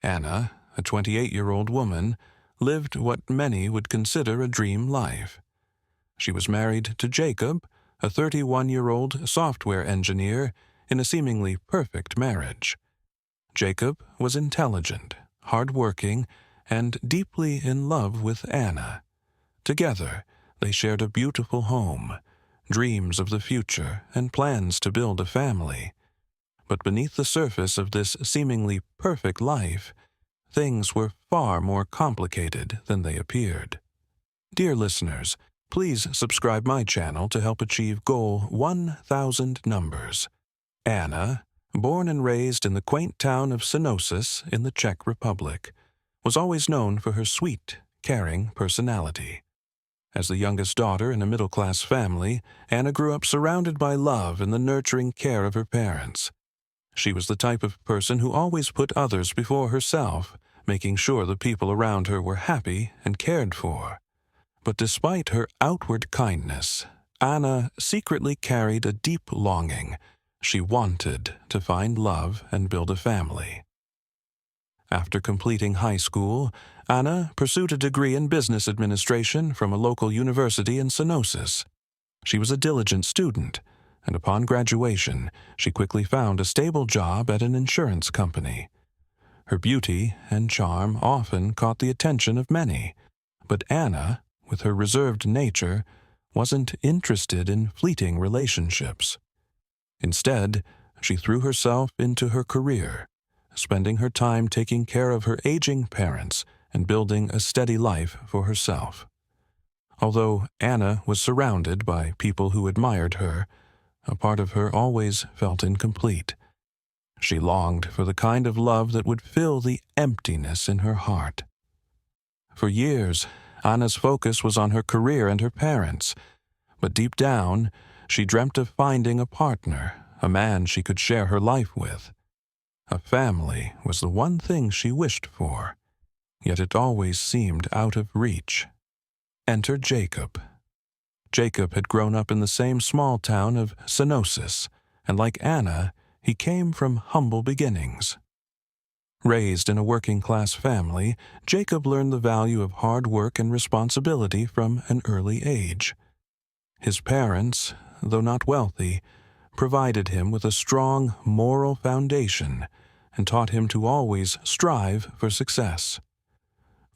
Anna, a 28-year-old woman, lived what many would consider a dream life. She was married to Jacob, a 31-year-old software engineer, in a seemingly perfect marriage. Jacob was intelligent, hardworking, and deeply in love with Anna. Together, they shared a beautiful home, dreams of the future, and plans to build a family. But beneath the surface of this seemingly perfect life, things were far more complicated than they appeared. Dear listeners, please subscribe my channel to help achieve goal 1,000 numbers. Anna, born and raised in the quaint town of Synosis in the Czech Republic, was always known for her sweet, caring personality. As the youngest daughter in a middle-class family, Anna grew up surrounded by love and the nurturing care of her parents. She was the type of person who always put others before herself, making sure the people around her were happy and cared for. But despite her outward kindness, Anna secretly carried a deep longing. She wanted to find love and build a family. After completing high school, Anna pursued a degree in business administration from a local university in Synosis. She was a diligent student, and upon graduation, she quickly found a stable job at an insurance company. Her beauty and charm often caught the attention of many, but Anna, with her reserved nature, wasn't interested in fleeting relationships. Instead, she threw herself into her career, spending her time taking care of her aging parents and building a steady life for herself. Although Anna was surrounded by people who admired her, a part of her always felt incomplete. She longed for the kind of love that would fill the emptiness in her heart. For years, Anna's focus was on her career and her parents, but deep down, she dreamt of finding a partner, a man she could share her life with. A family was the one thing she wished for, yet it always seemed out of reach. Enter Jacob. Jacob had grown up in the same small town of Synosis, and like Anna, he came from humble beginnings. Raised in a working-class family, Jacob learned the value of hard work and responsibility from an early age. His parents, though not wealthy, provided him with a strong moral foundation and taught him to always strive for success.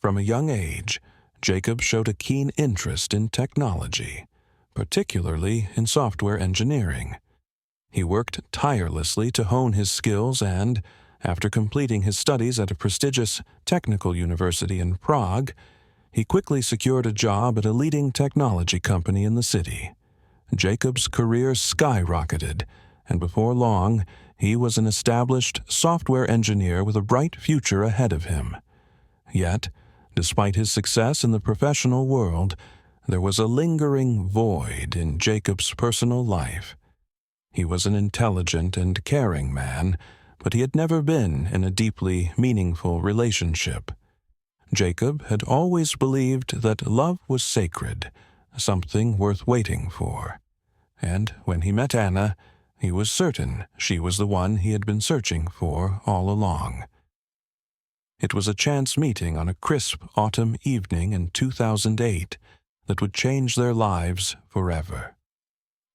From a young age, Jacob showed a keen interest in technology, particularly in software engineering. He worked tirelessly to hone his skills and, after completing his studies at a prestigious technical university in Prague, he quickly secured a job at a leading technology company in the city. Jacob's career skyrocketed, and before long, he was an established software engineer with a bright future ahead of him. Yet, despite his success in the professional world, there was a lingering void in Jacob's personal life. He was an intelligent and caring man, but he had never been in a deeply meaningful relationship. Jacob had always believed that love was sacred, something worth waiting for. And when he met Anna, he was certain she was the one he had been searching for all along. It was a chance meeting on a crisp autumn evening in 2008 that would change their lives forever.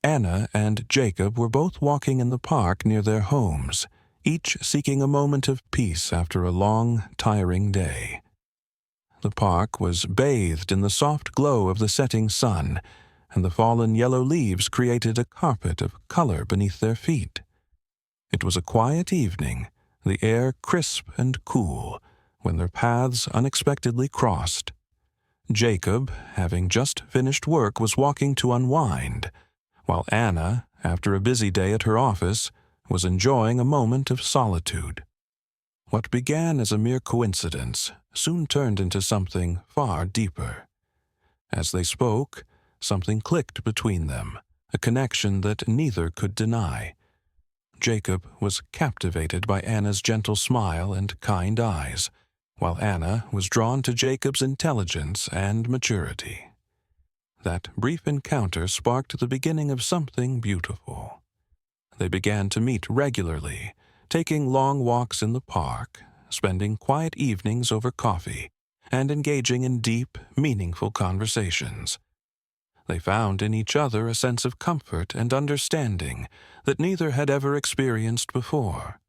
Anna and Jacob were both walking in the park near their homes, each seeking a moment of peace after a long, tiring day. The park was bathed in the soft glow of the setting sun, and the fallen yellow leaves created a carpet of color beneath their feet. It was a quiet evening, the air crisp and cool, when their paths unexpectedly crossed. Jacob, having just finished work, was walking to unwind, while Anna, after a busy day at her office, was enjoying a moment of solitude. What began as a mere coincidence soon turned into something far deeper. As they spoke, something clicked between them, a connection that neither could deny. Jacob was captivated by Anna's gentle smile and kind eyes, while Anna was drawn to Jacob's intelligence and maturity. That brief encounter sparked the beginning of something beautiful. They began to meet regularly, taking long walks in the park, spending quiet evenings over coffee and engaging in deep, meaningful conversations. They found in each other a sense of comfort and understanding that neither had ever experienced before.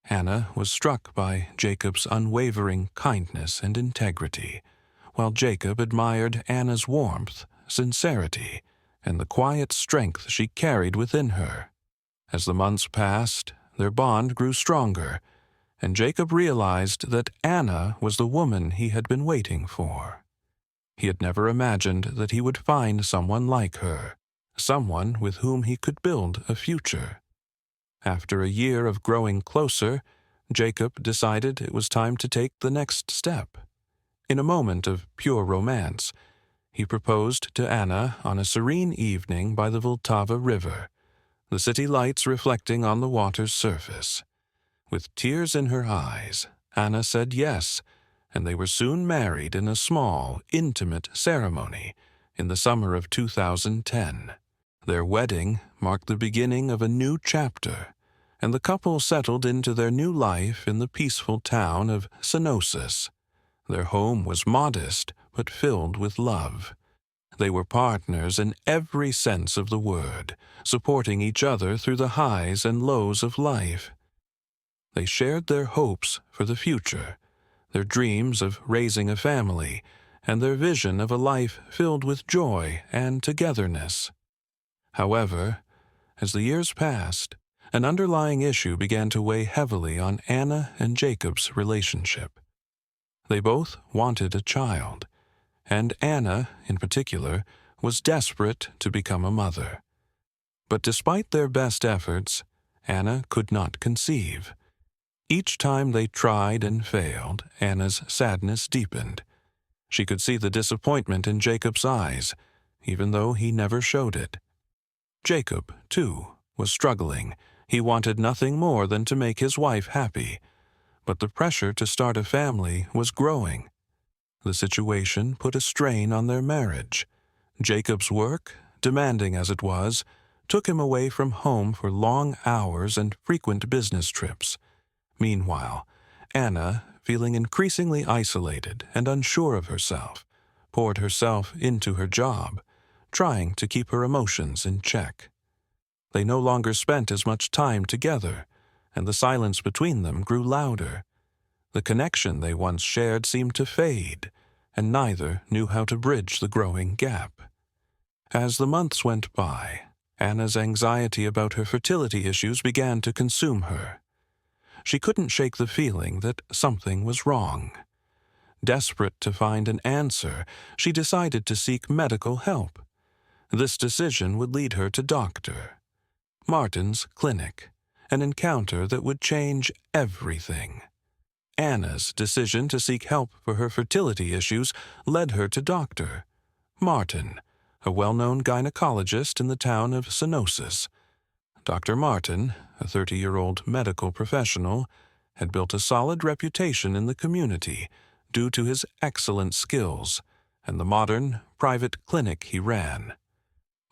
Anna was struck by Jacob's unwavering kindness and integrity, while Jacob admired Anna's warmth, sincerity, and the quiet strength she carried within her. As the months passed, their bond grew stronger, and Jacob realized that Anna was the woman he had been waiting for. He had never imagined that he would find someone like her, someone with whom he could build a future. After a year of growing closer, Jacob decided it was time to take the next step. In a moment of pure romance, he proposed to Anna on a serene evening by the Vltava River, the city lights reflecting on the water's surface. With tears in her eyes, Anna said yes, and they were soon married in a small, intimate ceremony in the summer of 2010. Their wedding marked the beginning of a new chapter, and the couple settled into their new life in the peaceful town of Synossus. Their home was modest, but filled with love. They were partners in every sense of the word, supporting each other through the highs and lows of life. They shared their hopes for the future, their dreams of raising a family, and their vision of a life filled with joy and togetherness. However, as the years passed, an underlying issue began to weigh heavily on Anna and Jacob's relationship. They both wanted a child, and Anna, in particular, was desperate to become a mother. But despite their best efforts, Anna could not conceive. Each time they tried and failed, Anna's sadness deepened. She could see the disappointment in Jacob's eyes, even though he never showed it. Jacob, too, was struggling. He wanted nothing more than to make his wife happy, but the pressure to start a family was growing. The situation put a strain on their marriage. Jacob's work, demanding as it was, took him away from home for long hours and frequent business trips. Meanwhile, Anna, feeling increasingly isolated and unsure of herself, poured herself into her job, trying to keep her emotions in check. They no longer spent as much time together, and the silence between them grew louder. The connection they once shared seemed to fade, and neither knew how to bridge the growing gap. As the months went by, Anna's anxiety about her fertility issues began to consume her. She couldn't shake the feeling that something was wrong. Desperate to find an answer, she decided to seek medical help. This decision would lead her to Dr. Martin's clinic, an encounter that would change everything. Anna's decision to seek help for her fertility issues led her to Dr. Martin, a well-known gynecologist in the town of Synossus. Dr. Martin, a 30-year-old medical professional, had built a solid reputation in the community due to his excellent skills and the modern, private clinic he ran.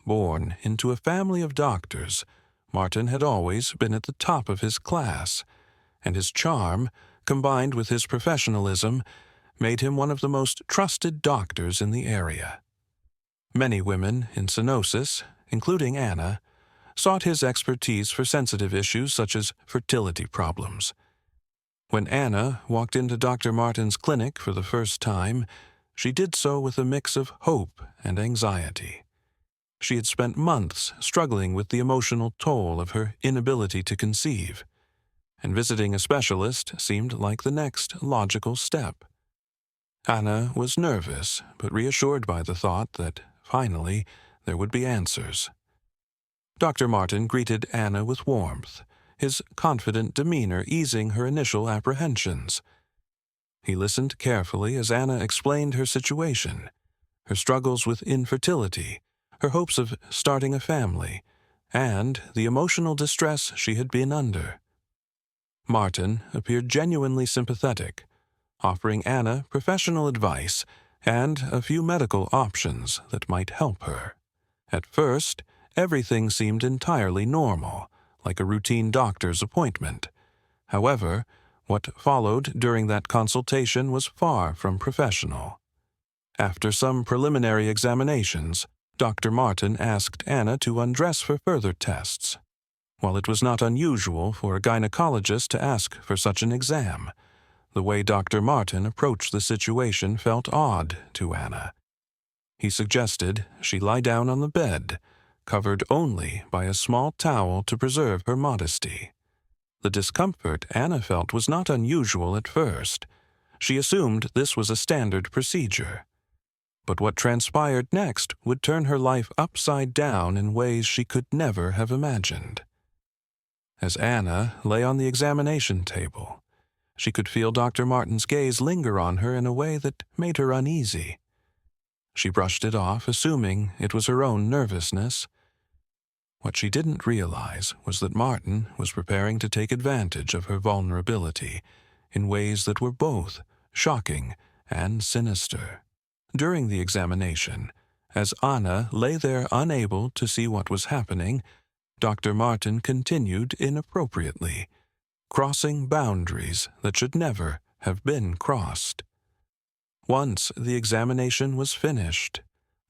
Born into a family of doctors, Martin had always been at the top of his class, and his charm, combined with his professionalism, made him one of the most trusted doctors in the area. Many women in Synossus, including Anna, sought his expertise for sensitive issues such as fertility problems. When Anna walked into Dr. Martin's clinic for the first time, she did so with a mix of hope and anxiety. She had spent months struggling with the emotional toll of her inability to conceive, and visiting a specialist seemed like the next logical step. Anna was nervous, but reassured by the thought that, finally, there would be answers. Dr. Martin greeted Anna with warmth, his confident demeanor easing her initial apprehensions. He listened carefully as Anna explained her situation, her struggles with infertility, her hopes of starting a family, and the emotional distress she had been under. Martin appeared genuinely sympathetic, offering Anna professional advice and a few medical options that might help her. At first, everything seemed entirely normal, like a routine doctor's appointment. However, What followed during that consultation was far from professional. After some preliminary examinations, Dr. Martin asked Anna to undress for further tests. While it was not unusual for a gynecologist to ask for such an exam, the way Dr. Martin approached the situation felt odd to Anna. He suggested she lie down on the bed, covered only by a small towel to preserve her modesty. The discomfort Anna felt was not unusual at first. She assumed this was a standard procedure. But what transpired next would turn her life upside down in ways she could never have imagined. As Anna lay on the examination table, she could feel Dr. Martin's gaze linger on her in a way that made her uneasy. She brushed it off, assuming it was her own nervousness. What she didn't realize was that Martin was preparing to take advantage of her vulnerability in ways that were both shocking and sinister. During the examination, as Anna lay there unable to see what was happening, Dr. Martin continued inappropriately, crossing boundaries that should never have been crossed. Once the examination was finished,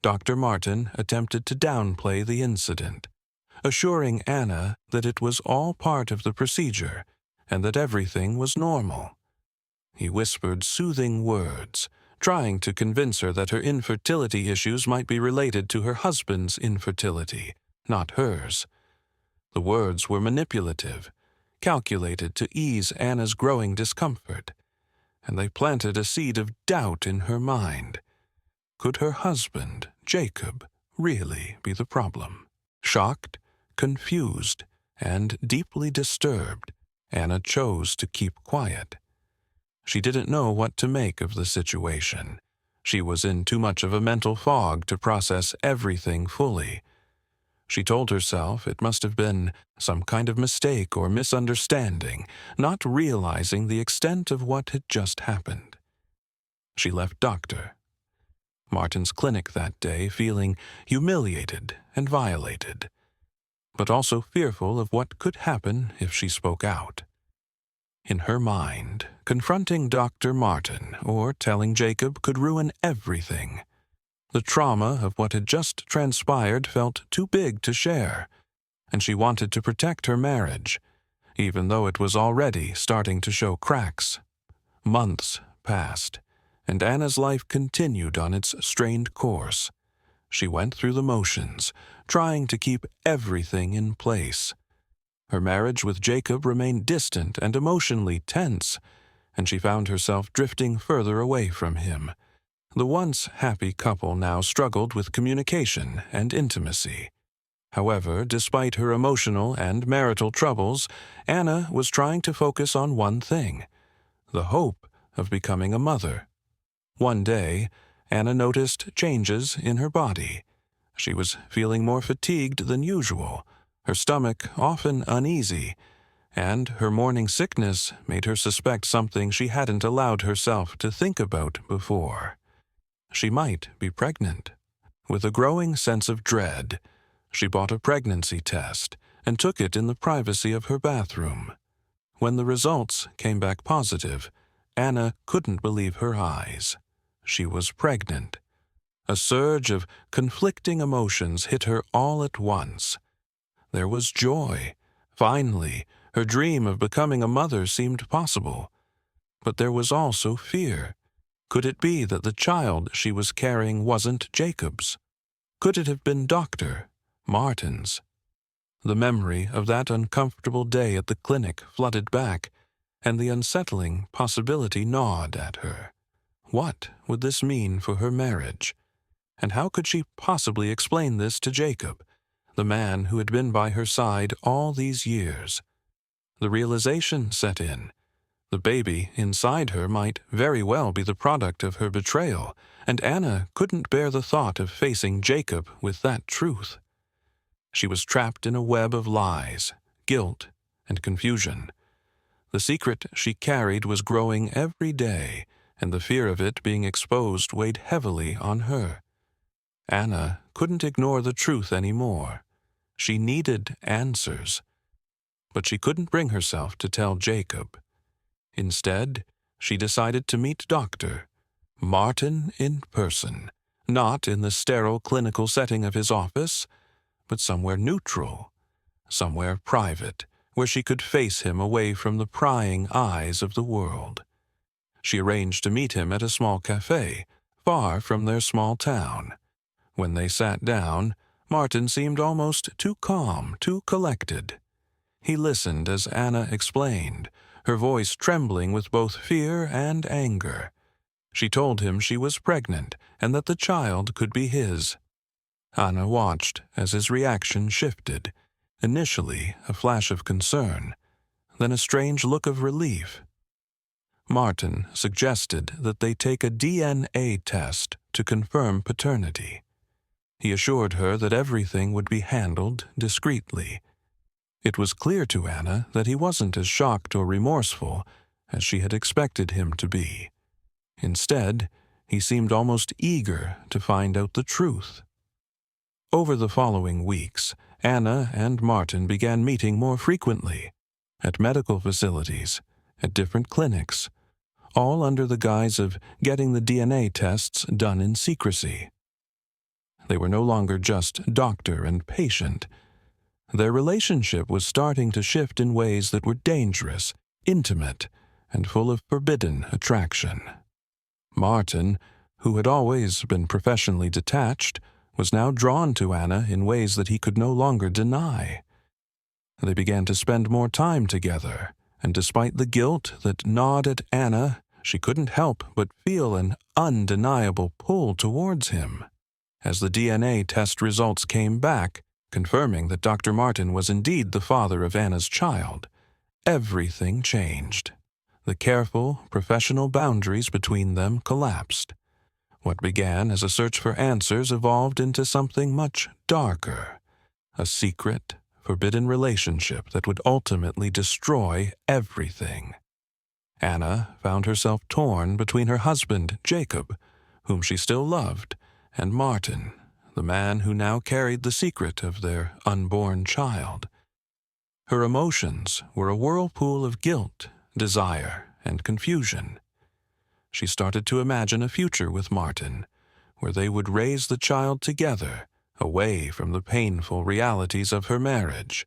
Dr. Martin attempted to downplay the incident, assuring Anna that it was all part of the procedure and that everything was normal. He whispered soothing words, trying to convince her that her infertility issues might be related to her husband's infertility, not hers. The words were manipulative, calculated to ease Anna's growing discomfort, and they planted a seed of doubt in her mind. Could her husband, Jacob, really be the problem? Shocked, confused, and deeply disturbed, Anna chose to keep quiet. She didn't know what to make of the situation. She was in too much of a mental fog to process everything fully. She told herself it must have been some kind of mistake or misunderstanding, not realizing the extent of what had just happened. She left Dr. Martin's clinic that day feeling humiliated and violated, but also fearful of what could happen if she spoke out. In her mind, confronting Dr. Martin or telling Jacob could ruin everything. The trauma of what had just transpired felt too big to share, and she wanted to protect her marriage, even though it was already starting to show cracks. Months passed, and Anna's life continued on its strained course. She went through the motions, trying to keep everything in place. Her marriage with Jacob remained distant and emotionally tense, and she found herself drifting further away from him. The once happy couple now struggled with communication and intimacy. However, despite her emotional and marital troubles, Anna was trying to focus on one thing: the hope of becoming a mother. One day, Anna noticed changes in her body. She was feeling more fatigued than usual, her stomach often uneasy, and her morning sickness made her suspect something she hadn't allowed herself to think about before. She might be pregnant. With a growing sense of dread, she bought a pregnancy test and took it in the privacy of her bathroom. When the results came back positive, Anna couldn't believe her eyes. She was pregnant. A surge of conflicting emotions hit her all at once. There was joy. Finally, her dream of becoming a mother seemed possible. But there was also fear. Could it be that the child she was carrying wasn't Jacob's? Could it have been Dr. Martin's? The memory of that uncomfortable day at the clinic flooded back, and the unsettling possibility gnawed at her. What would this mean for her marriage? And how could she possibly explain this to Jacob, the man who had been by her side all these years? The realization set in. The baby inside her might very well be the product of her betrayal, and Anna couldn't bear the thought of facing Jacob with that truth. She was trapped in a web of lies, guilt, and confusion. The secret she carried was growing every day, and the fear of it being exposed weighed heavily on her. Anna couldn't ignore the truth anymore. She needed answers. But she couldn't bring herself to tell Jacob. Instead, she decided to meet Dr. Martin in person, not in the sterile clinical setting of his office, but somewhere neutral, somewhere private, where she could face him away from the prying eyes of the world. She arranged to meet him at a small cafe, far from their small town. When they sat down, Martin seemed almost too calm, too collected. He listened as Anna explained, her voice trembling with both fear and anger. She told him she was pregnant and that the child could be his. Anna watched as his reaction shifted, initially a flash of concern, then a strange look of relief. Martin suggested that they take a DNA test to confirm paternity. He assured her that everything would be handled discreetly. It was clear to Anna that he wasn't as shocked or remorseful as she had expected him to be. Instead, he seemed almost eager to find out the truth. Over the following weeks, Anna and Martin began meeting more frequently, at medical facilities, at different clinics, all under the guise of getting the DNA tests done in secrecy. They were no longer just doctor and patient. Their relationship was starting to shift in ways that were dangerous, intimate, and full of forbidden attraction. Martin, who had always been professionally detached, was now drawn to Anna in ways that he could no longer deny. They began to spend more time together, and despite the guilt that gnawed at Anna, she couldn't help but feel an undeniable pull towards him. As the DNA test results came back, confirming that Dr. Martin was indeed the father of Anna's child, everything changed. The careful, professional boundaries between them collapsed. What began as a search for answers evolved into something much darker, a secret, forbidden relationship that would ultimately destroy everything. Anna found herself torn between her husband, Jacob, whom she still loved, and Martin, the man who now carried the secret of their unborn child. Her emotions were a whirlpool of guilt, desire, and confusion. She started to imagine a future with Martin, where they would raise the child together, away from the painful realities of her marriage.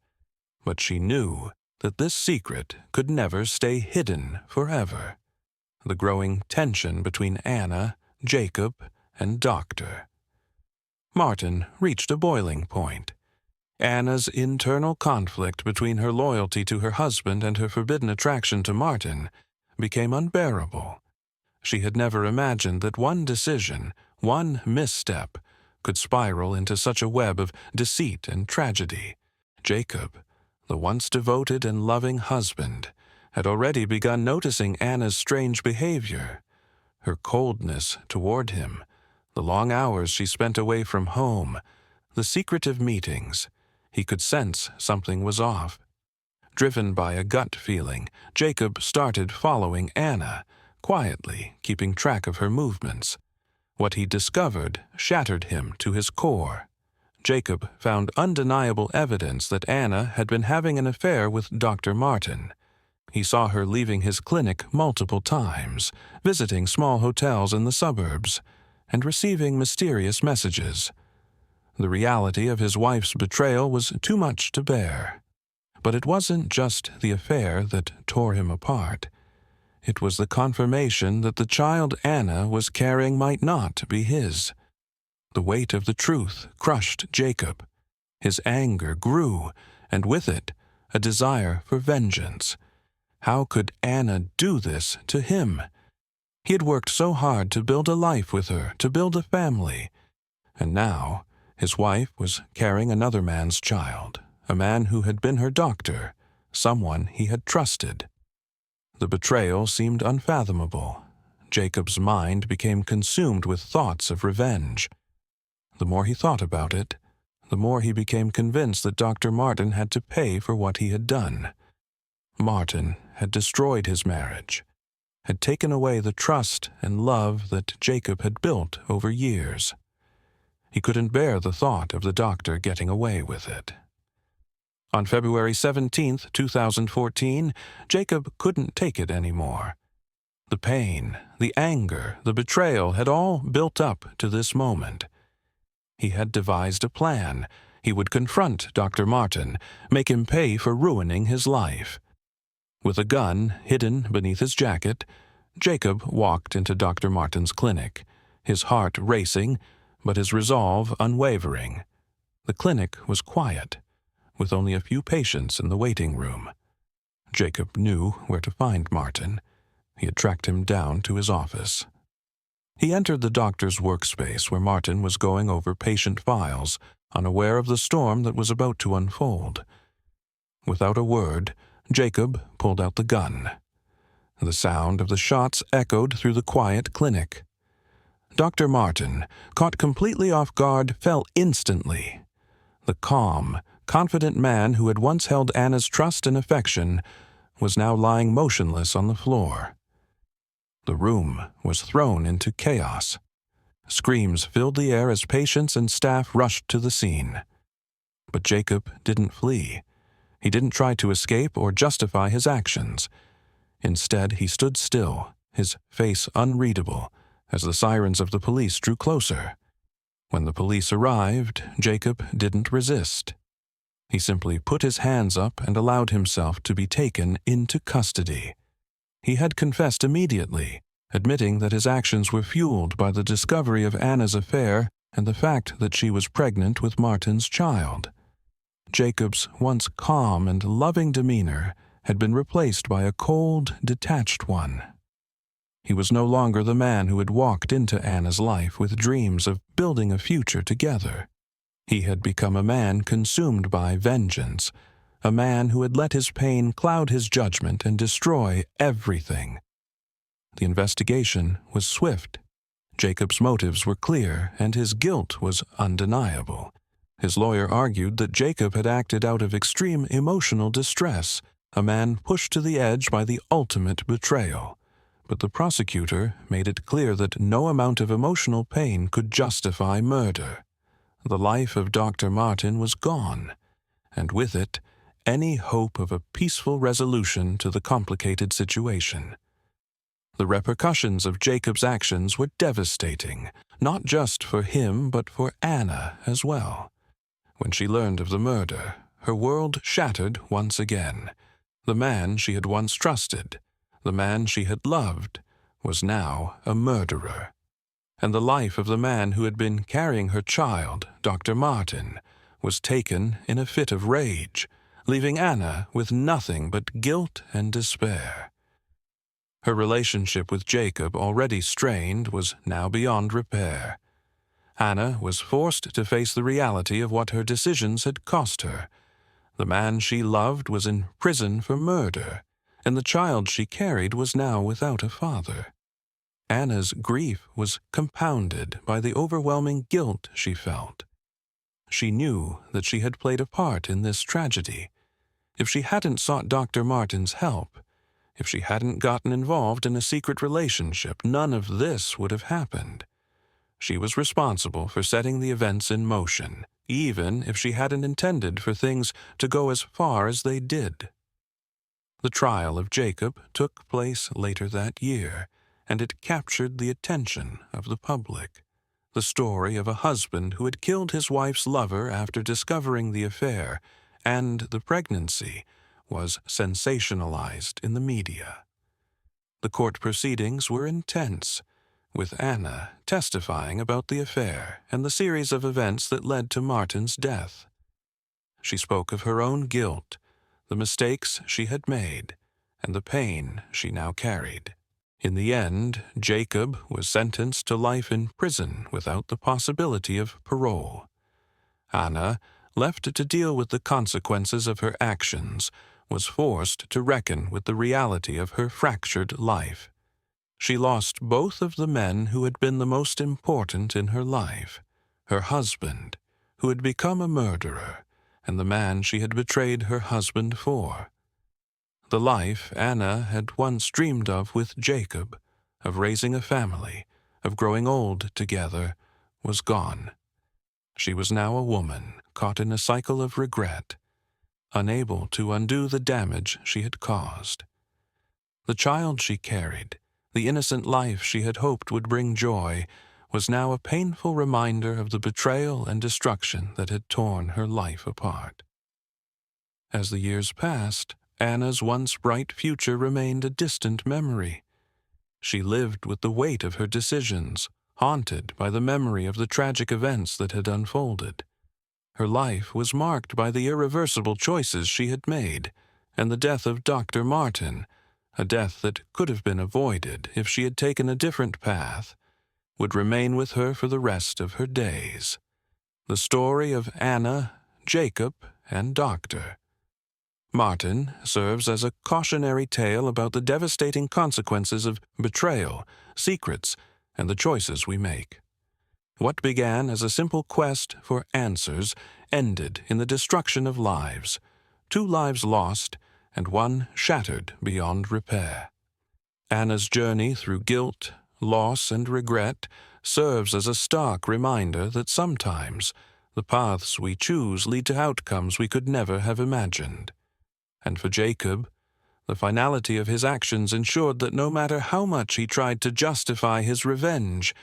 But she knew that this secret could never stay hidden forever. The growing tension between Anna, Jacob, and Doctor. Martin reached a boiling point. Anna's internal conflict between her loyalty to her husband and her forbidden attraction to Martin became unbearable. She had never imagined that one decision, one misstep, could spiral into such a web of deceit and tragedy. Jacob, the once devoted and loving husband, had already begun noticing Anna's strange behavior, her coldness toward him, the long hours she spent away from home, the secretive meetings. He could sense something was off. Driven by a gut feeling, Jacob started following Anna, quietly keeping track of her movements. What he discovered shattered him to his core. Jacob found undeniable evidence that Anna had been having an affair with Dr. Martin. He saw her leaving his clinic multiple times, visiting small hotels in the suburbs, and receiving mysterious messages. The reality of his wife's betrayal was too much to bear. But it wasn't just the affair that tore him apart. It was the confirmation that the child Anna was carrying might not be his. The weight of the truth crushed Jacob. His anger grew, and with it, a desire for vengeance. How could Anna do this to him? He had worked so hard to build a life with her, to build a family. And now, his wife was carrying another man's child, a man who had been her doctor, someone he had trusted. The betrayal seemed unfathomable. Jacob's mind became consumed with thoughts of revenge. The more he thought about it, the more he became convinced that Dr. Martin had to pay for what he had done. Martin had destroyed his marriage, had taken away the trust and love that Jacob had built over years. He couldn't bear the thought of the doctor getting away with it. On February 17, 2014, Jacob couldn't take it anymore. The pain, the anger, the betrayal had all built up to this moment. He had devised a plan. He would confront Dr. Martin, make him pay for ruining his life. With a gun hidden beneath his jacket, Jacob walked into Dr. Martin's clinic, his heart racing, but his resolve unwavering. The clinic was quiet, with only a few patients in the waiting room. Jacob knew where to find Martin. He had tracked him down to his office. He entered the doctor's workspace where Martin was going over patient files, unaware of the storm that was about to unfold. Without a word, Jacob pulled out the gun. The sound of the shots echoed through the quiet clinic. Dr. Martin, caught completely off guard, fell instantly. The calm, confident man who had once held Anna's trust and affection was now lying motionless on the floor. The room was thrown into chaos. Screams filled the air as patients and staff rushed to the scene. But Jacob didn't flee. He didn't try to escape or justify his actions. Instead, he stood still, his face unreadable, as the sirens of the police drew closer. When the police arrived, Jacob didn't resist. He simply put his hands up and allowed himself to be taken into custody. He had confessed immediately, admitting that his actions were fueled by the discovery of Anna's affair and the fact that she was pregnant with Martin's child. Jacob's once calm and loving demeanor had been replaced by a cold, detached one. He was no longer the man who had walked into Anna's life with dreams of building a future together. He had become a man consumed by vengeance, a man who had let his pain cloud his judgment and destroy everything. The investigation was swift. Jacob's motives were clear, and his guilt was undeniable. His lawyer argued that Jacob had acted out of extreme emotional distress, a man pushed to the edge by the ultimate betrayal. But the prosecutor made it clear that no amount of emotional pain could justify murder. The life of Dr. Martin was gone, and with it, any hope of a peaceful resolution to the complicated situation. The repercussions of Jacob's actions were devastating, not just for him but for Anna as well. When she learned of the murder, her world shattered once again. The man she had once trusted, the man she had loved, was now a murderer. And the life of the man who had been carrying her child, Dr. Martin, was taken in a fit of rage, leaving Anna with nothing but guilt and despair. Her relationship with Jacob, already strained, was now beyond repair. Anna was forced to face the reality of what her decisions had cost her. The man she loved was in prison for murder, and the child she carried was now without a father. Anna's grief was compounded by the overwhelming guilt she felt. She knew that she had played a part in this tragedy. If she hadn't sought Dr. Martin's help, if she hadn't gotten involved in a secret relationship, none of this would have happened. She was responsible for setting the events in motion, even if she hadn't intended for things to go as far as they did. The trial of Jacob took place later that year, and it captured the attention of the public. The story of a husband who had killed his wife's lover after discovering the affair and the pregnancy was sensationalized in the media. The court proceedings were intense, with Anna testifying about the affair and the series of events that led to Martin's death. She spoke of her own guilt, the mistakes she had made, and the pain she now carried. In the end, Jacob was sentenced to life in prison without the possibility of parole. Anna, left to deal with the consequences of her actions, was forced to reckon with the reality of her fractured life. She lost both of the men who had been the most important in her life, her husband, who had become a murderer, and the man she had betrayed her husband for. The life Anna had once dreamed of with Jacob, of raising a family, of growing old together, was gone. She was now a woman caught in a cycle of regret, unable to undo the damage she had caused. The child she carried, the innocent life she had hoped would bring joy, was now a painful reminder of the betrayal and destruction that had torn her life apart. As the years passed, Anna's once bright future remained a distant memory. She lived with the weight of her decisions, haunted by the memory of the tragic events that had unfolded. Her life was marked by the irreversible choices she had made, and the death of Dr. Martin, a death that could have been avoided if she had taken a different path, would remain with her for the rest of her days. The story of Anna, Jacob, and Dr. Martin serves as a cautionary tale about the devastating consequences of betrayal, secrets, and the choices we make. What began as a simple quest for answers ended in the destruction of lives, 2 lives lost and 1 shattered beyond repair. Anna's journey through guilt, loss, and regret serves as a stark reminder that sometimes the paths we choose lead to outcomes we could never have imagined. And for Jacob, the finality of his actions ensured that no matter how much he tried to justify his revenge,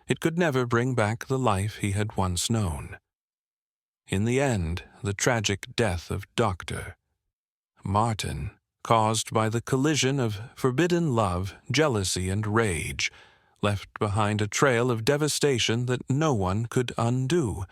it could never bring back the life he had once known. In the end, the tragic death of Dr. Martin, caused by the collision of forbidden love, jealousy, and rage, left behind a trail of devastation that no one could undo,